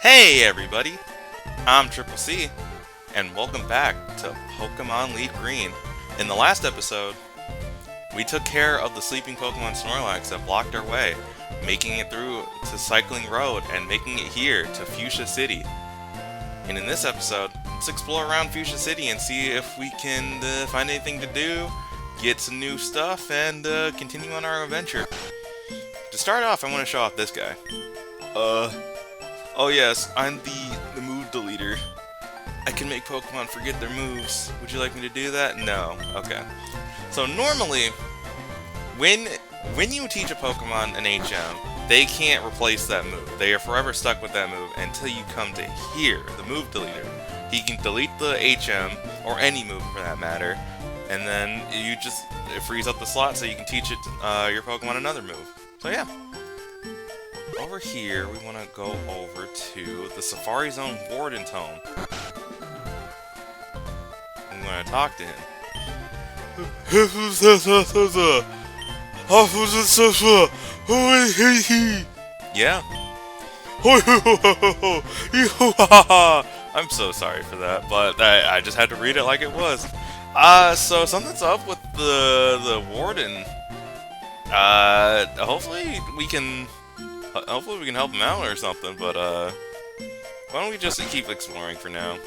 Hey everybody, I'm Triple C, and welcome back to Pokemon LeafGreen. In the last episode, we took care of the sleeping Pokemon Snorlax that blocked our way, making it through to Cycling Road and making it here to Fuchsia City. And in this episode, let's explore around Fuchsia City and see if we can find anything to do, get some new stuff, and continue on our adventure. To start off, I want to show off this guy. Oh yes, I'm the move deleter. I can make Pokemon forget their moves. Would you like me to do that? No. Okay. So normally, when you teach a Pokemon an HM, they can't replace that move. They are forever stuck with that move until you come to here, the move deleter. He can delete the HM, or any move for that matter, and then it frees up the slot so you can teach your Pokemon another move. So yeah. Over here, we want to go over to the Safari Zone Warden Tome. I'm going to talk to him. Yeah. I'm so sorry for that, but I just had to read it like it was. So something's up with the Warden. Hopefully we can help him out or something, but why don't we just keep exploring for now?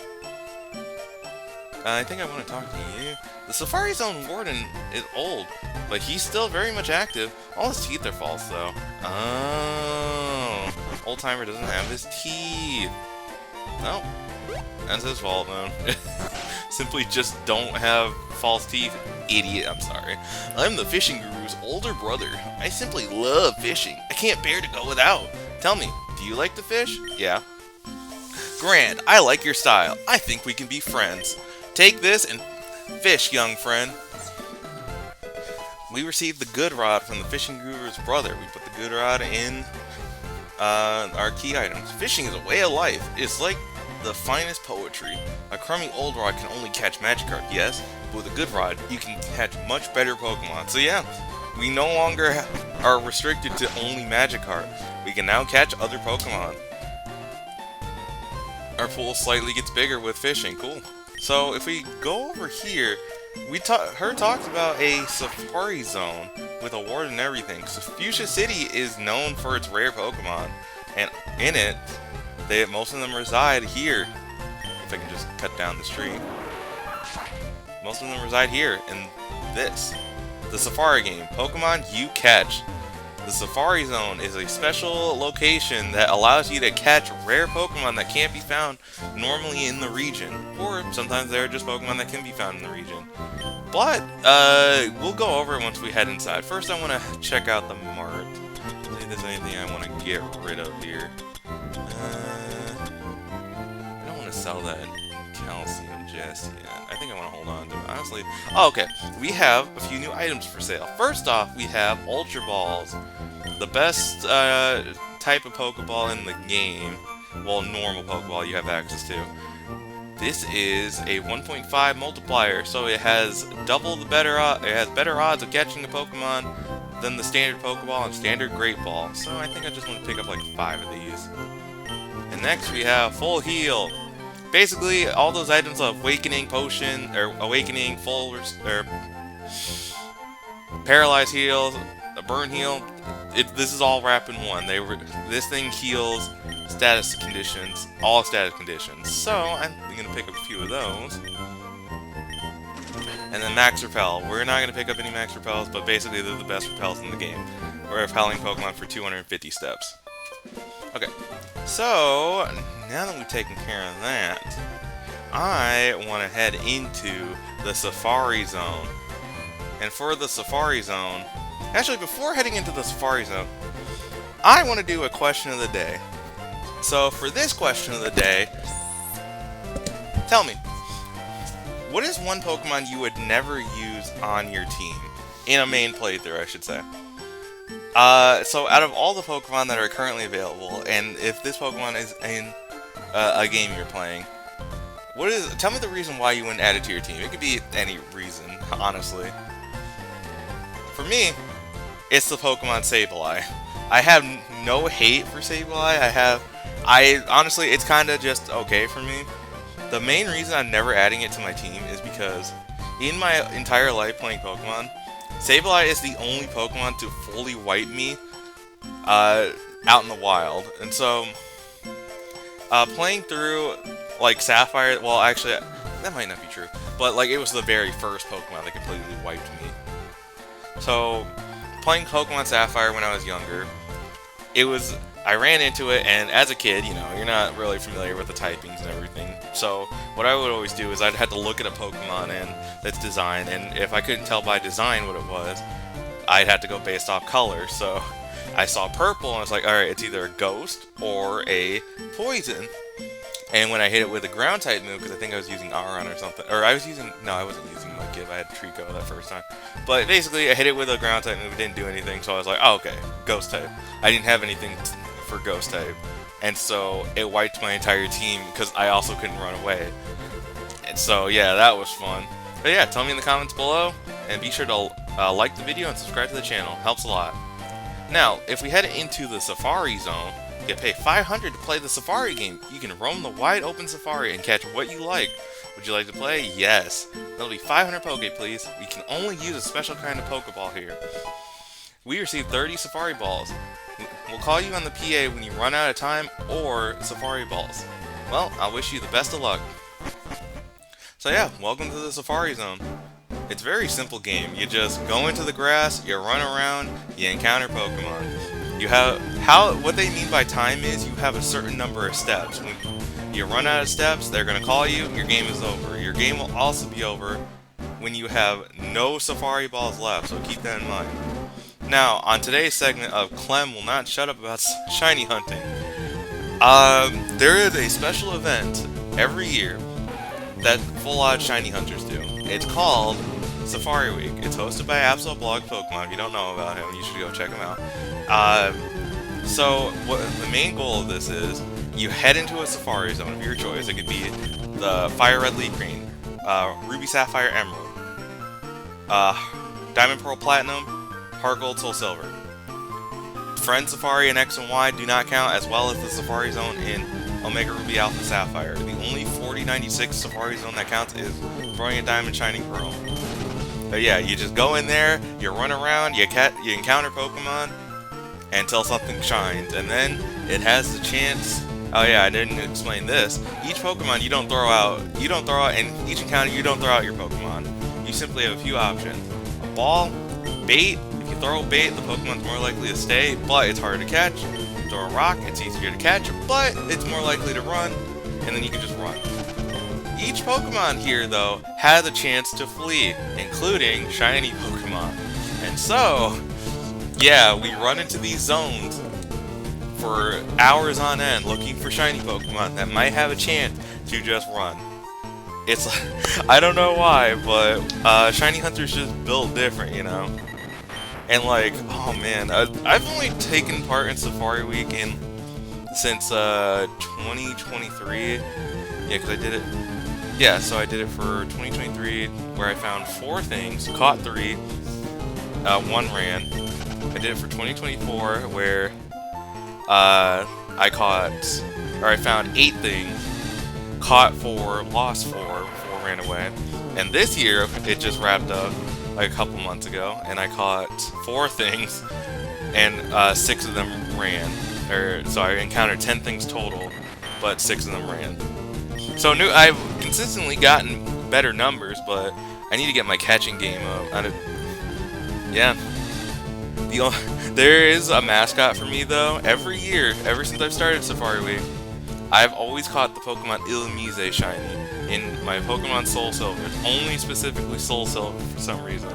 I think I want to talk to you. The Safari Zone Warden is old, but he's still very much active. All his teeth are false, though. Oh, old timer doesn't have his teeth. No, that's his fault, man. Simply just don't have false teeth, idiot. I'm sorry. I'm the fishing guru's older brother. I simply love fishing. I can't bear to go without. Tell me, do you like to fish? Yeah. Grand, I like your style. I think we can be friends. Take this and fish, young friend. We received the good rod from the fishing guru's brother. We put the good rod in our key items. Fishing is a way of life. It's like the finest poetry. A crummy old rod can only catch Magikarp, yes, but with a good rod, you can catch much better Pokemon. So yeah, we no longer are restricted to only Magikarp. We can now catch other Pokemon. Our pool slightly gets bigger with fishing. Cool. So if we go over here, talked about a Safari Zone with a ward and everything. So Fuchsia City is known for its rare Pokemon, and in it, most of them reside here. If I can just cut down the street. Most of them reside here in this. The Safari game. Pokemon you catch. The Safari Zone is a special location that allows you to catch rare Pokemon that can't be found normally in the region. Or sometimes there are just Pokemon that can be found in the region. But, we'll go over it once we head inside. First I want to check out the mart. See if there's anything I want to get rid of here. I don't want to sell that calcium just yet. I think I want to hold on to it, honestly. Oh, okay. We have a few new items for sale. First off, we have Ultra Balls. The best type of Pokeball in the game. Well, normal Pokeball you have access to. This is a 1.5 multiplier, so it has double the better odds of catching a Pokemon than the standard Pokeball and standard Great Ball. So I think I just want to pick up like 5 of these. And next we have Full Heal. Basically, all those items of Awakening Potion, or Awakening Full, or Paralyze Heal, a Burn Heal, this is all wrapped in one. This thing heals status conditions, all status conditions. So, I'm going to pick up a few of those. And then Max Repel. We're not going to pick up any Max Repels, but basically they're the best repels in the game. We're repelling Pokemon for 250 steps. Okay, so now that we've taken care of that, I want to head into the Safari Zone. And for the Safari Zone, actually before heading into the Safari Zone, I want to do a question of the day. So for this question of the day, tell me, what is one Pokemon you would never use on your team? In a main playthrough, I should say. So out of all the Pokemon that are currently available, and if this Pokemon is in a game you're playing, tell me the reason why you wouldn't add it to your team. It could be any reason, honestly. For me, it's the Pokemon Sableye. I have no hate for Sableye. I have I honestly, it's kind of just okay for me. The main reason I'm never adding it to my team is because in my entire life playing Pokemon, Sableye is the only Pokemon to fully wipe me out in the wild. And so, playing through, like, Sapphire, well, actually, that might not be true, but, like, it was the very first Pokemon that completely wiped me. So, playing Pokemon Sapphire when I was younger, I ran into it, and as a kid, you know, you're not really familiar with the typings and everything. So, what I would always do is I'd have to look at a Pokemon and its design, and if I couldn't tell by design what it was, I'd have to go based off color. So, I saw purple, and I was like, alright, it's either a ghost or a poison. And when I hit it with a ground type move, because I think I was using Aron or something, or I wasn't using Mudkip, I had Trico that first time. But basically, I hit it with a ground type move, it didn't do anything, so I was like, oh, okay, ghost type. I didn't have anything for ghost type, and so it wiped my entire team, because I also couldn't run away. And so, yeah, that was fun. But yeah, tell me in the comments below, and be sure to like the video and subscribe to the channel, helps a lot. Now, if we head into the Safari Zone, you pay $500 to play the Safari game. You can roam the wide open Safari and catch what you like. Would you like to play? Yes. That'll be 500 Poke, please. We can only use a special kind of Pokeball here. We receive 30 Safari Balls. We'll call you on the PA when you run out of time or Safari Balls. Well, I wish you the best of luck. So yeah, welcome to the Safari Zone. It's a very simple game. You just go into the grass, you run around, you encounter Pokemon. What they mean by time is you have a certain number of steps. When you run out of steps, they're going to call you, your game is over. Your game will also be over when you have no Safari Balls left, so keep that in mind. Now, on today's segment of Clem will not shut up about shiny hunting, there is a special event every year that full-on shiny hunters do. It's called Safari Week. It's hosted by Absol Blog Pokemon. If you don't know about him, you should go check him out. So, what the main goal of this is, you head into a Safari Zone of your choice. It could be the Fire Red LeafGreen, Ruby Sapphire Emerald, Diamond Pearl Platinum, Heart Gold Soul Silver. Friend Safari and X and Y do not count, as well as the Safari Zone in Omega Ruby Alpha Sapphire. The only 4096 Safari Zone that counts is Brilliant Diamond Shining Pearl. But yeah, you just go in there, you run around, you encounter Pokemon until something shines, and then it has the chance. Oh yeah, I didn't explain this. Each Pokemon you don't throw out, and each encounter you don't throw out your Pokemon. You simply have a few options: a ball, bait. If you throw a bait, the Pokemon's more likely to stay, but it's harder to catch. Throw a rock, it's easier to catch, but it's more likely to run, and then you can just run. Each Pokemon here, though, has a chance to flee, including shiny Pokemon. And so, yeah, we run into these zones for hours on end looking for shiny Pokemon that might have a chance to just run. It's like, I don't know why, but shiny hunters just built different, you know? And like, oh man, I've only taken part in Safari Week since 2023. Yeah, because I did it. Yeah, so I did it for 2023, where I found 4 things, caught 3, 1 ran. I did it for 2024, where I found 8 things, caught 4, lost 4, 4 ran away. And this year, it just wrapped up like a couple months ago, and I caught 4 things, and 6 of them ran. So I encountered 10 things total, but 6 of them ran. So I've consistently gotten better numbers, but I need to get my catching game up. Yeah. There is a mascot for me, though. Every year, ever since I've started Safari Week, I've always caught the Pokemon Illumise shiny in my Pokemon Soul Silver. It's only specifically Soul Silver for some reason.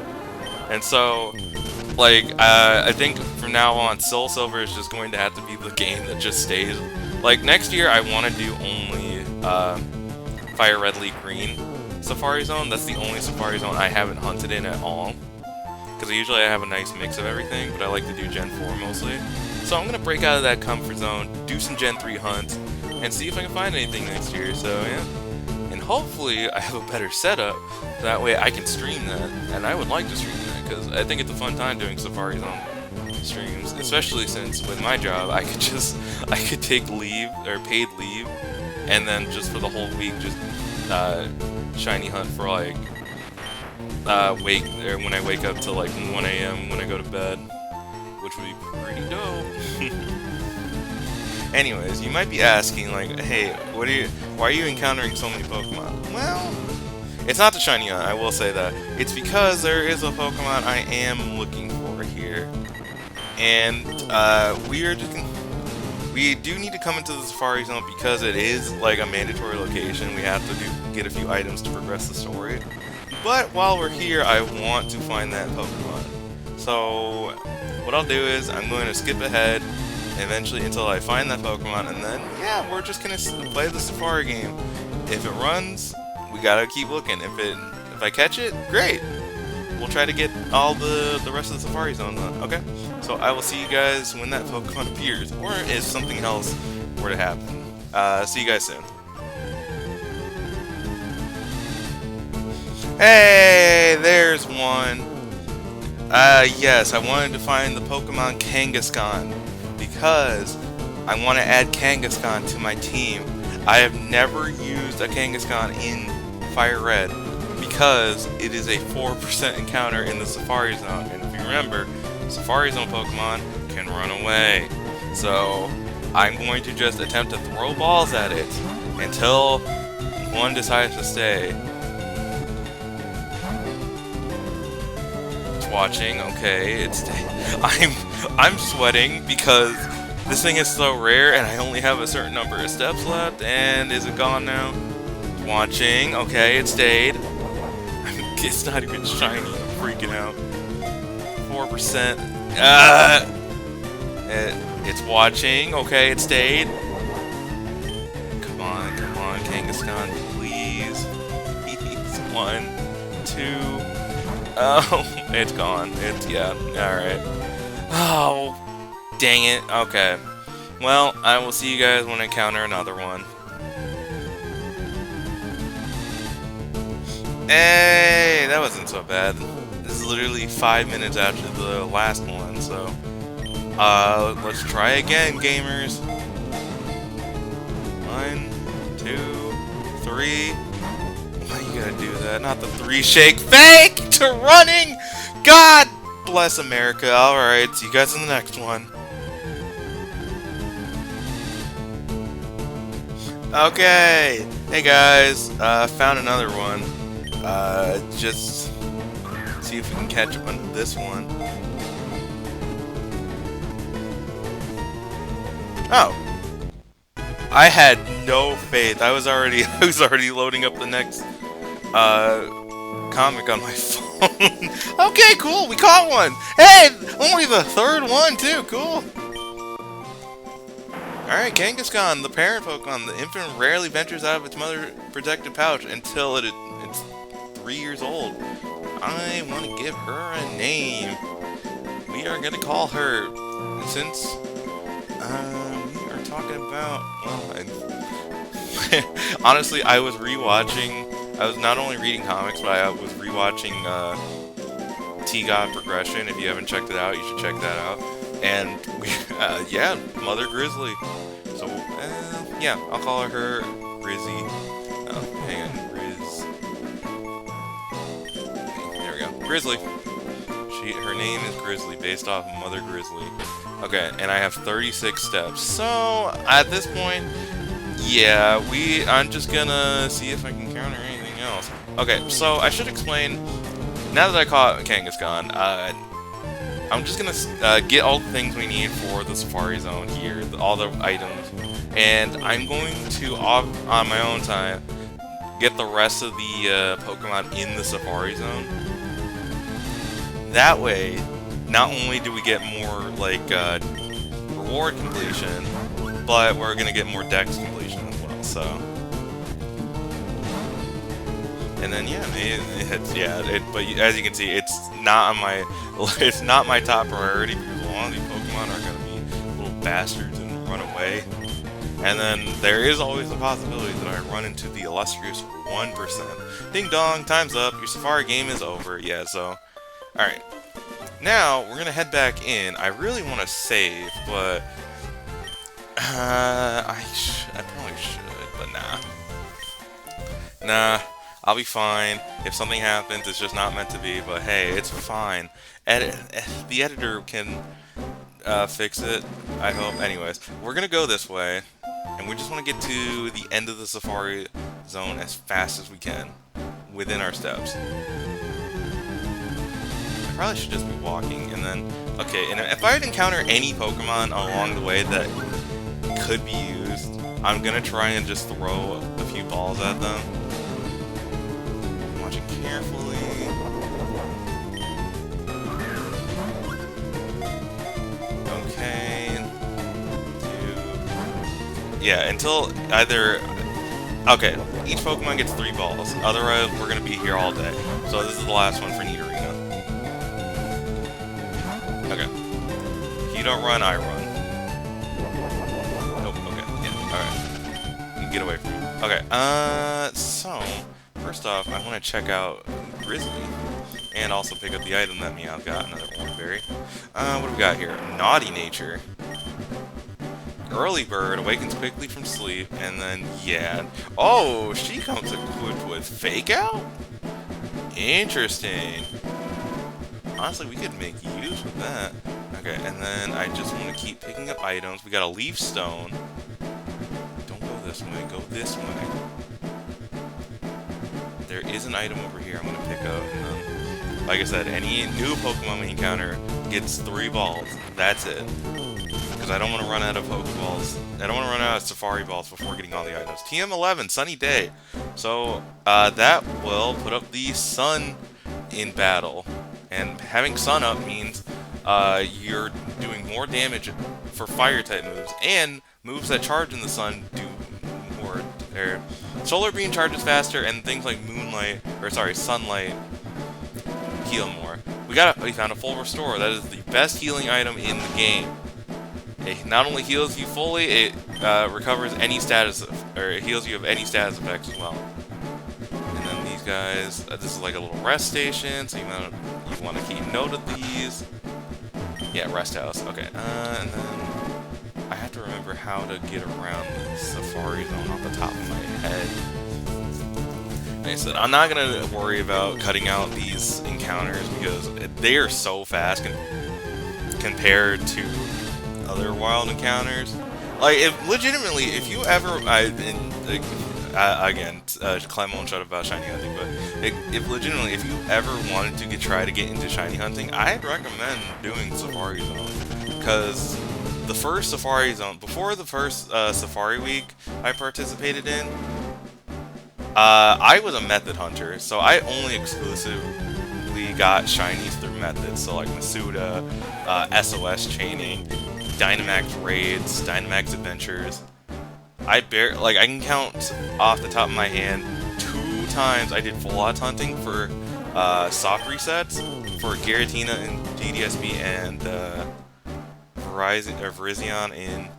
And so, like, I think from now on, Soul Silver is just going to have to be the game that just stays. Like, next year, I want to do only Fire Red LeafGreen Safari Zone. That's the only Safari Zone I haven't hunted in at all. Because usually I have a nice mix of everything, but I like to do Gen 4 mostly. So I'm going to break out of that comfort zone, do some Gen 3 hunts, and see if I can find anything next year. So yeah. And hopefully I have a better setup, so that way I can stream that. And I would like to stream that, because I think it's a fun time doing Safari Zone. streams, especially since with my job I could take leave or paid leave, and then just for the whole week just shiny hunt for like when I wake up till like 1 a.m. when I go to bed, which would be pretty dope. Anyways, you might be asking like, hey, why are you encountering so many Pokemon? Well, it's not the shiny hunt, I will say that. It's because there is a Pokemon I am looking for here. And we do need to come into the Safari Zone because it is like a mandatory location. We have to get a few items to progress the story. But while we're here, I want to find that Pokemon. So what I'll do is I'm going to skip ahead eventually until I find that Pokemon, and then yeah, we're just gonna play the Safari game. If it runs, we gotta keep looking. If I catch it, great. We'll try to get all the rest of the Safari Zone done. Okay? So I will see you guys when that Pokemon appears, or if something else were to happen. See you guys soon. Hey, there's one. Yes, I wanted to find the Pokemon Kangaskhan because I want to add Kangaskhan to my team. I have never used a Kangaskhan in Fire Red because it is a 4% encounter in the Safari Zone. And if you remember, Safari Zone Pokemon can run away. So I'm going to just attempt to throw balls at it until one decides to stay. It's watching. Okay, I'm sweating because this thing is so rare and I only have a certain number of steps left. And is it gone now? Watching. Okay, it stayed. It's not even shiny. I'm freaking out. 4%. It's watching. Okay, it stayed. Come on, Kangaskhan, please. Please. 1, 2. Oh, it's gone. Yeah, alright. Oh, dang it. Okay. Well, I will see you guys when I encounter another one. Hey, that wasn't so bad. This is literally 5 minutes after the last one, so let's try again, gamers. 1, 2, 3. Why you gotta do that? Not the 3 shake. Fake to running! God bless America. Alright, see you guys in the next one. Okay. Hey guys, found another one. Just see if we can catch up on this one. Oh, I had no faith. I was already loading up the next comic on my phone. Okay, cool. We caught one. Hey, only the 3rd one too. Cool. Alright, Kangaskhan, the parent Pokemon. The infant rarely ventures out of its mother's protective pouch until it's 3 years old. I want to give her a name. We are going to call her, since we are talking about, well, honestly, I was not only reading comics, but I was rewatching T-God Progression. If you haven't checked it out, you should check that out. And, yeah, Mother Grizzly. So, yeah, I'll call her Grizzy. Oh, hang on, there we go. Grizzly. Her name is Grizzly, based off of Mother Grizzly. Okay, and I have 36 steps. So, at this point, yeah, I'm just gonna see if I can counter anything else. Okay, so I should explain, now that I caught Kangaskhan, I'm just gonna get all the things we need for the Safari Zone here, all the items, and I'm going to, on my own time, get the rest of the Pokemon in the Safari Zone. That way, not only do we get more, like, reward completion, but we're gonna get more dex completion as well, so. And then, yeah, but as you can see, it's not my top priority, because a lot of these Pokemon are gonna be little bastards and run away. And then there is always the possibility that I run into the illustrious 1%. Ding dong, time's up, your Safari game is over. Yeah, so, alright. Now, we're gonna head back in. I really want to save, but... I probably should, but nah. Nah, I'll be fine. If something happens, it's just not meant to be, but hey, it's fine. The editor can fix it, I hope. Anyways, we're gonna go this way, and we just want to get to the end of the safari zone as fast as we can, within our steps. I probably should just be walking, and then... Okay, and if I'd encounter any Pokemon along the way that could be used, I'm gonna try and just throw a few balls at them. Watching carefully. Okay. Yeah, until either... Okay, each Pokemon gets 3 balls. Otherwise, we're gonna be here all day. So this is the last one for Nidorino. Okay. If you don't run, I run. Nope, okay. Yeah, alright. You get away from me. Okay, so... First off, I want to check out Grizzly. And also pick up the item that Meowth got, another orange berry. What do we got here? Naughty Nature. Early Bird awakens quickly from sleep, and then, yeah. Oh, she comes equipped with Fake Out? Interesting. Honestly, we could make use of that. Okay, and then I just want to keep picking up items. We got a Leaf Stone. Don't go this way, go this way. There is an item over here I'm going to pick up. And then, like I said, any new Pokemon we encounter gets 3 balls. That's it. Because I don't want to run out of Pokeballs. I don't want to run out of Safari Balls before getting all the items. TM11, Sunny Day. So, that will put up the Sun in battle. And having Sun up means you're doing more damage for Fire-type moves. And moves that charge in the Sun do more. Solar Beam charges faster, and things like Sunlight heal more. We found a full restore. That is the best healing item in the game. It not only heals you fully, it recovers any status, or it heals you of any status effects as well. And then these guys, this is like a little rest station, so you want to keep note of these. Yeah, rest house. Okay, and then I have to remember how to get around the Safari Zone off the top of my head. Like I said, I'm not going to worry about cutting out these encounters because they are so fast compared to other wild encounters. Like, if you ever... again, Clem won't shut up about shiny hunting, but if you ever wanted to try to get into shiny hunting, I'd recommend doing Safari Zone. Because the first Safari Zone, before the first Safari Week I participated in, I was a method hunter, so I only exclusively got shinies through methods, so like Masuda, SOS chaining, Dynamax raids, Dynamax adventures. I can count off the top of my hand 2 times I did full odds hunting for soft resets for Giratina in GDSB and Virizion in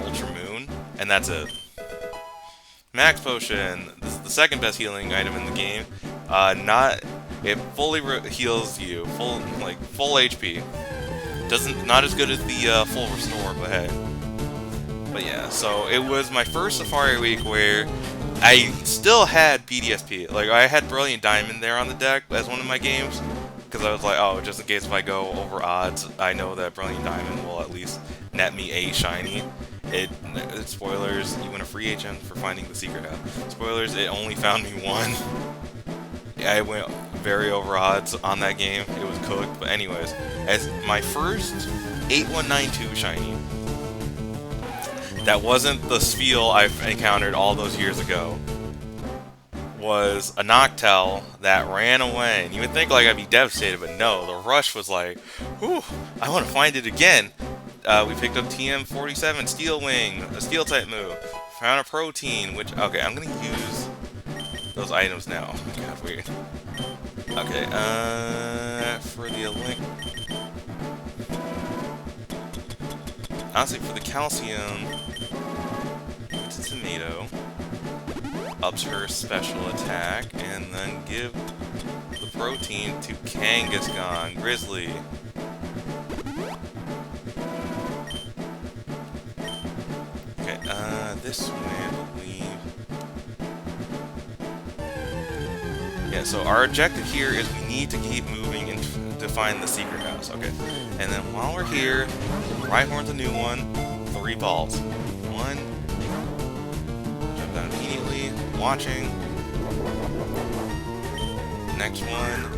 Ultra Moon, and that's it. Max Potion. This is the second best healing item in the game. It fully heals you, full HP. Not as good as the full restore, but hey. But yeah, so it was my first Safari Week where I still had PDSP. Like, I had Brilliant Diamond there on the deck as one of my games, because I was like, oh, just in case if I go over odds, I know that Brilliant Diamond will at least net me a shiny. Spoilers, you win a free HM for finding the secret out. Spoilers, it only found me 1. I went very over odds on that game. It was cooked, but anyways, as my first 8192 shiny, that wasn't the Spheal I've encountered all those years ago, was a Noctowl that ran away. And you would think like I'd be devastated, but no, the rush was like, whew, I want to find it again. We picked up TM47, Steel Wing, a Steel type move. Found a Protein, which, okay, I'm gonna use those items now. Oh my god, weird. Okay, for the link. Honestly, for the Calcium, it's a Tomato. Ups her special attack, and then give the protein to Kangaskhan. Grizzly. Okay, this way, I believe. Yeah, so our objective here is we need to keep moving and to find the secret house. Okay, and then while we're here, Rhyhorn's a new one. 3 balls. 1. Jump down immediately. Watching. Next one.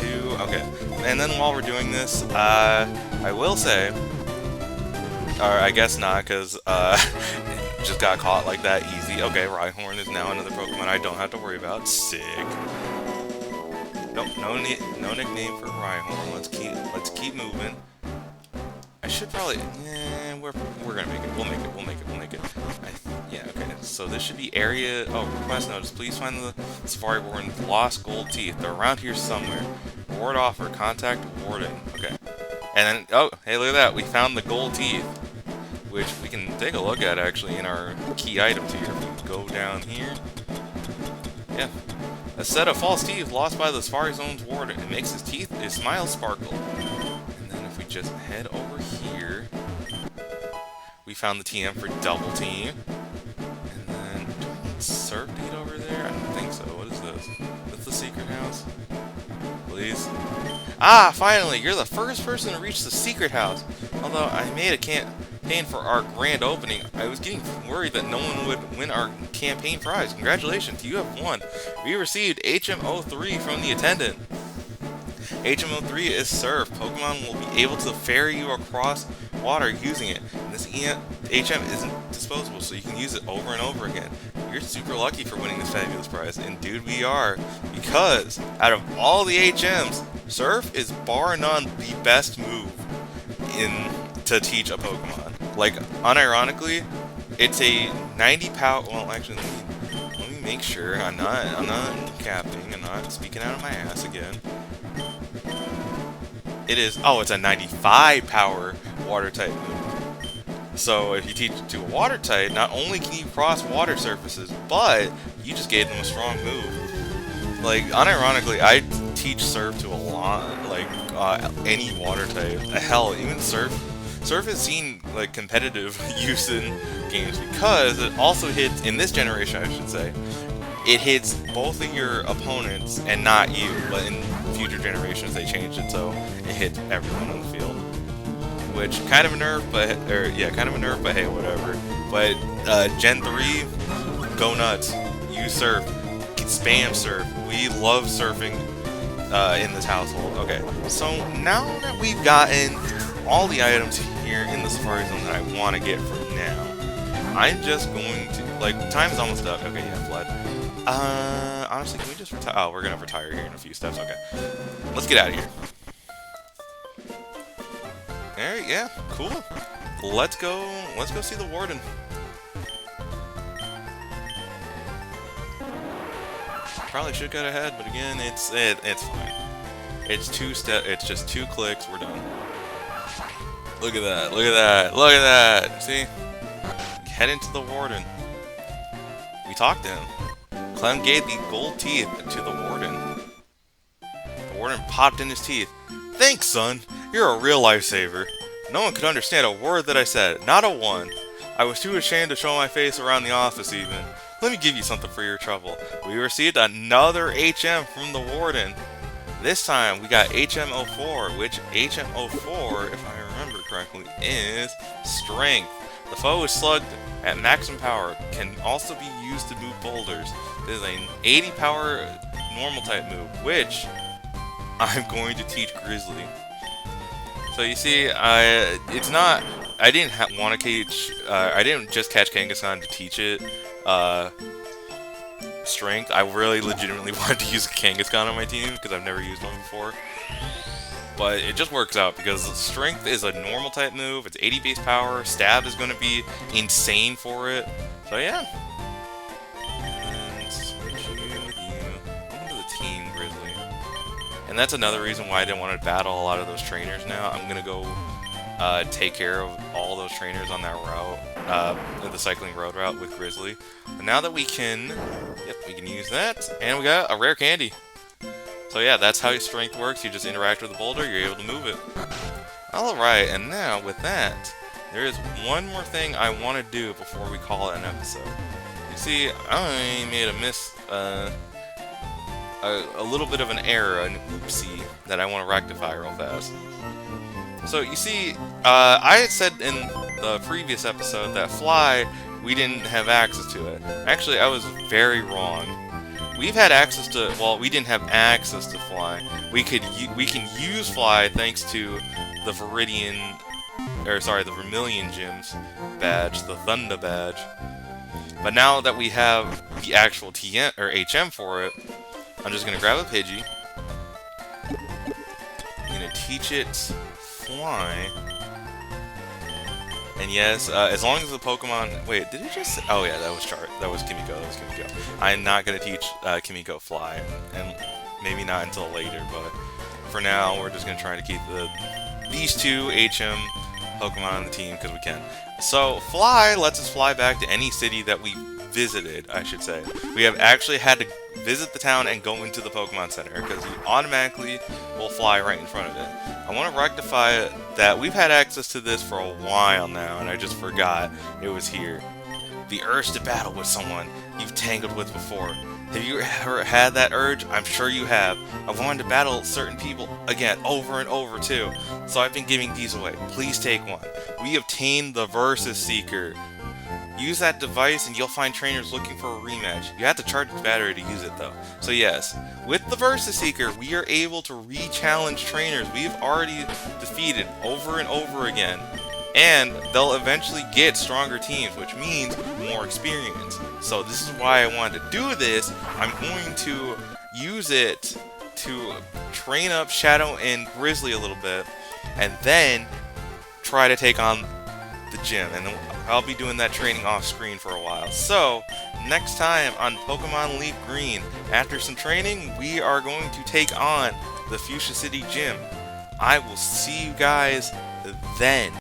2. Okay, and then while we're doing this, I will say, or I guess not, because just got caught like that easy. Okay, Rhyhorn is now another Pokemon I don't have to worry about. Sick. Nope, no nickname for Rhyhorn. Let's keep moving. I should probably. Yeah, we're gonna make it. We'll make it. Yeah, okay. So this should be area. Oh, request notice. Please find the Safari Warden's lost gold teeth. They're around here somewhere. Ward off or contact Warden. Okay. And then, oh, hey, look at that. We found the gold teeth, which we can take a look at actually in our key items here. If we go down here. Yeah. A set of false teeth lost by the Safari Zone's warden. It makes his smile sparkle. And then if we just head over here, we found the TM for Double Team. And then, do we need Surf Deed over there? I don't think so. What is this? That's the secret house? Please? Ah, finally! You're the first person to reach the secret house! Although I made a campaign for our grand opening, I was getting worried that no one would win our campaign prize. Congratulations, you have won! We received HM03 from the attendant. HM03 is Surf. Pokemon will be able to ferry you across water using it. And this HM isn't disposable, so you can use it over and over again. You're super lucky for winning this fabulous prize, and dude, we are. Because, out of all the HMs, Surf is bar none the best move to teach a Pokemon. Like, unironically, it's a 90 power. Well, actually, let me make sure. I'm not capping. I'm not speaking out of my ass again. It is. Oh, it's a 95 power water type move. So if you teach it to a water type, not only can you cross water surfaces, but you just gave them a strong move. Like, unironically, I teach Surf to a lot, like, any water type. Hell, even Surf has seen, like, competitive use in games because it also hits, in this generation, I should say, it hits both of your opponents and not you, but in future generations they changed it so it hits everyone on the field. Which, kind of a nerf, but, but hey, whatever. But, Gen 3, go nuts. Use Surf. Spam Surf. We love surfing in this household. Okay, so now that we've gotten all the items here in the Safari Zone that I want to get for now, I'm just going to, like, time is almost up. Okay, yeah, Flood. Honestly, can we just retire? Oh, we're gonna retire here in a few steps. Okay, let's get out of here. Alright, yeah, cool. Let's go see the warden. Probably should got ahead, but again, it's fine. It's just 2 clicks, we're done. Look at that, look at that, look at that! See? Head into the warden. We talked to him. Clem gave the gold teeth to the warden. The warden popped in his teeth. Thanks, son! You're a real lifesaver. No one could understand a word that I said, not a one. I was too ashamed to show my face around the office even. Let me give you something for your trouble. We received another HM from the warden. This time we got HM04, which HM04, if I remember correctly, is Strength. The foe is slugged at maximum power, can also be used to move boulders. This is an 80 power normal type move, which I'm going to teach Grizzly. So you see, it's not. I didn't want to catch. I didn't just catch Kangaskhan to teach it Strength. I really legitimately wanted to use Kangaskhan on my team because I've never used one before. But it just works out because Strength is a normal type move. It's 80 base power. Stab is going to be insane for it. So yeah. And switch you with you. Welcome to the team, Grizzly. And that's another reason why I didn't want to battle a lot of those trainers now. I'm going to go take care of all those trainers on that route, the cycling road route with Grizzly. And now that we can, we can use that. And we got a rare candy. So yeah, that's how your strength works. You just interact with the boulder, you're able to move it. Alright, and now with that, there is one more thing I want to do before we call it an episode. You see, I made a little bit of an error, an oopsie, that I want to rectify real fast. So you see, I had said in the previous episode that Fly, we didn't have access to it. Actually, I was very wrong. We've had access to, well, we didn't have access to Fly. We can use Fly thanks to the Vermilion Gyms badge, the Thunder badge. But now that we have the actual TM or HM for it, I'm just gonna grab a Pidgey. I'm gonna teach it Fly. And yes, as long as the Pokemon... Wait, did it just... Oh yeah, that was Kimiko. I'm not going to teach Kimiko Fly, and maybe not until later, but for now, we're just going to try to keep these two HM Pokemon on the team, because we can. So, Fly lets us fly back to any city that we visited, I should say. We have actually had to visit the town and go into the Pokemon Center, because we automatically will fly right in front of it. I want to rectify that we've had access to this for a while now, and I just forgot it was here. The urge to battle with someone you've tangled with before. Have you ever had that urge? I'm sure you have. I've wanted to battle certain people again over and over too, so I've been giving these away. Please take one. We obtained the Versus Seeker. Use that device and you'll find trainers looking for a rematch. You have to charge the battery to use it though. So yes, with the Versus Seeker, we are able to re-challenge trainers we've already defeated over and over again. And they'll eventually get stronger teams, which means more experience. So this is why I wanted to do this. I'm going to use it to train up Shadow and Grizzly a little bit, and then try to take on the gym. And then I'll be doing that training off screen for a while. So, next time on Pokemon Leaf Green, after some training, we are going to take on the Fuchsia City gym. I will see you guys then.